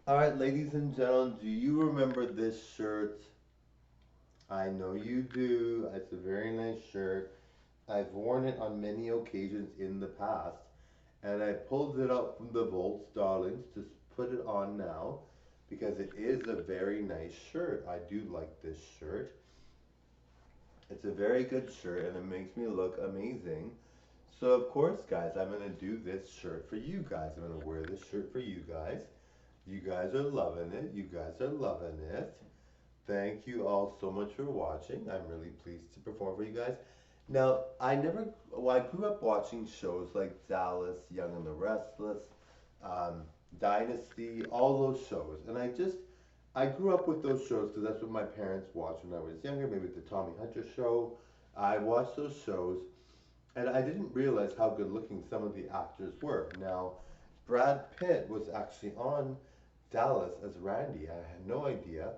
Alright, ladies and gentlemen, do you remember this shirt? I know you do. It's a very nice shirt. I've worn it on many occasions in the past, and I pulled it up from the vaults, darlings, to put it on now because it is a very nice shirt. I do like this shirt. It's a very good shirt and it makes me look amazing. So, of course, guys, I'm going to do this shirt for you guys. I'm going to wear this shirt for you guys. You guys are loving it. You guys are loving it. Thank you all so much for watching. I'm really pleased to perform for you guys. Now, I grew up watching shows like Dallas, Young and the Restless, um, Dynasty, all those shows. And I grew up with those shows because that's what my parents watched when I was younger, maybe the Tommy Hunter show. I watched those shows and I didn't realize how good looking some of the actors were. Now, Brad Pitt was actually on Dallas as Randy. I had no idea.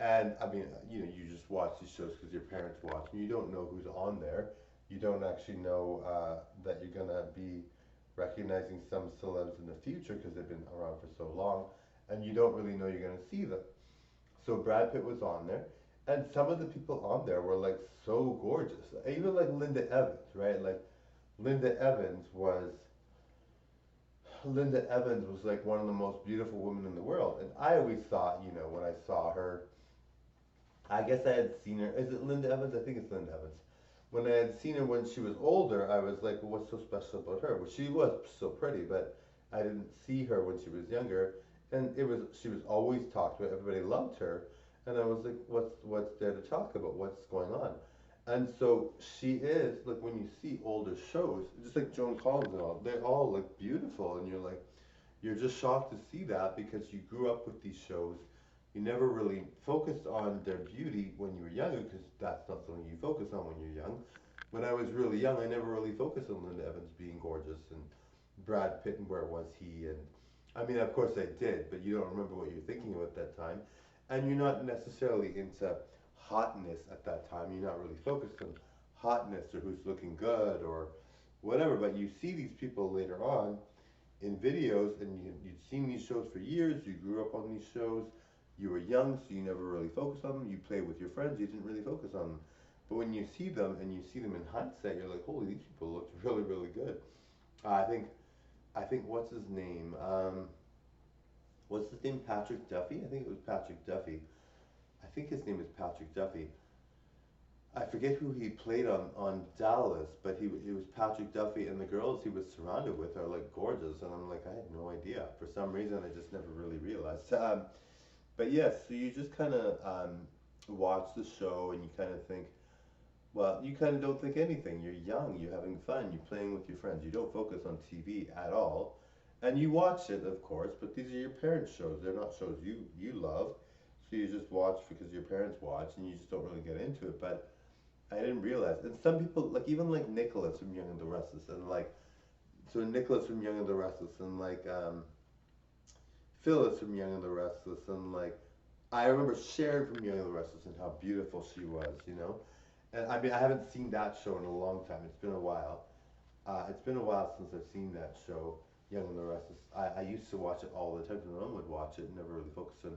And I mean, you just watch these shows because your parents watch, and you don't know who's on there. You don't actually know that you're gonna be recognizing some celebs in the future because they've been around for so long, and you don't really know you're gonna see them. So Brad Pitt was on there, and some of the people on there were like so gorgeous. Even like Linda Evans, right? Like Linda Evans was Linda Evans was like one of the most beautiful women in the world, and I always thought, when I saw her, I guess I had seen her. Is it Linda Evans? I think it's Linda Evans. When I had seen her when she was older, I was like, well, what's so special about her? Well, she was so pretty, but I didn't see her when she was younger, and she was always talked about. Everybody loved her, and I was like, what's there to talk about? What's going on? And so she is like when you see older shows, just like Joan Collins and all, they're all like beautiful, and you're just shocked to see that because you grew up with these shows. You never really focused on their beauty when you were younger because that's not something you focus on when you're young. When I was really young, I never really focused on Linda Evans being gorgeous and Brad Pitt and where was he. And I mean, of course I did, but you don't remember what you're thinking of at that time. And you're not necessarily into hotness at that time. You're not really focused on hotness or who's looking good or whatever. But you see these people later on in videos, and you'd seen these shows for years, you grew up on these shows, you were young, so you never really focused on them, you played with your friends, you didn't really focus on them. But when you see them, and you see them in hindsight, you're like, holy, these people looked really, really good. I think, what's his name? What's his name? Patrick Duffy? I think it was Patrick Duffy. I think his name is Patrick Duffy. I forget who he played on Dallas, but he was Patrick Duffy, and the girls he was surrounded with are like gorgeous, and I'm like, I had no idea. For some reason, I just never really realized. But yes, so you just kind of watch the show, and you kind of think, well, you kind of don't think anything. You're young, you're having fun, you're playing with your friends. You don't focus on TV at all, and you watch it, of course. But these are your parents' shows. They're not shows you love, so you just watch because your parents watch, and you just don't really get into it. But I didn't realize. And some people, like even like Nicholas from Young and the Restless, and like so Nicholas from Young and the Restless, and like Phyllis from Young and the Restless, and like I remember Sharon from Young and the Restless and how beautiful she was. And I mean I haven't seen that show in a long time. It's been a while. It's been a while since I've seen that show, Young and the Restless. I used to watch it all the time. My mom would watch it and never really focused on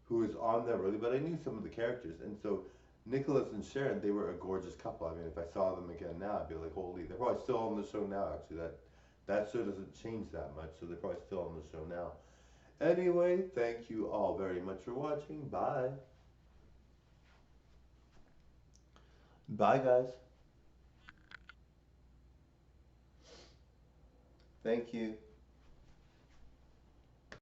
who was on there really, but I knew some of the characters. And so Nicholas and Sharon, they were a gorgeous couple. I mean, if I saw them again now, I'd be like, holy, they're probably still on the show now. Actually, that show doesn't change that much, so they're probably still on the show now. Anyway, thank you all very much for watching. Bye. Bye, guys. Thank you.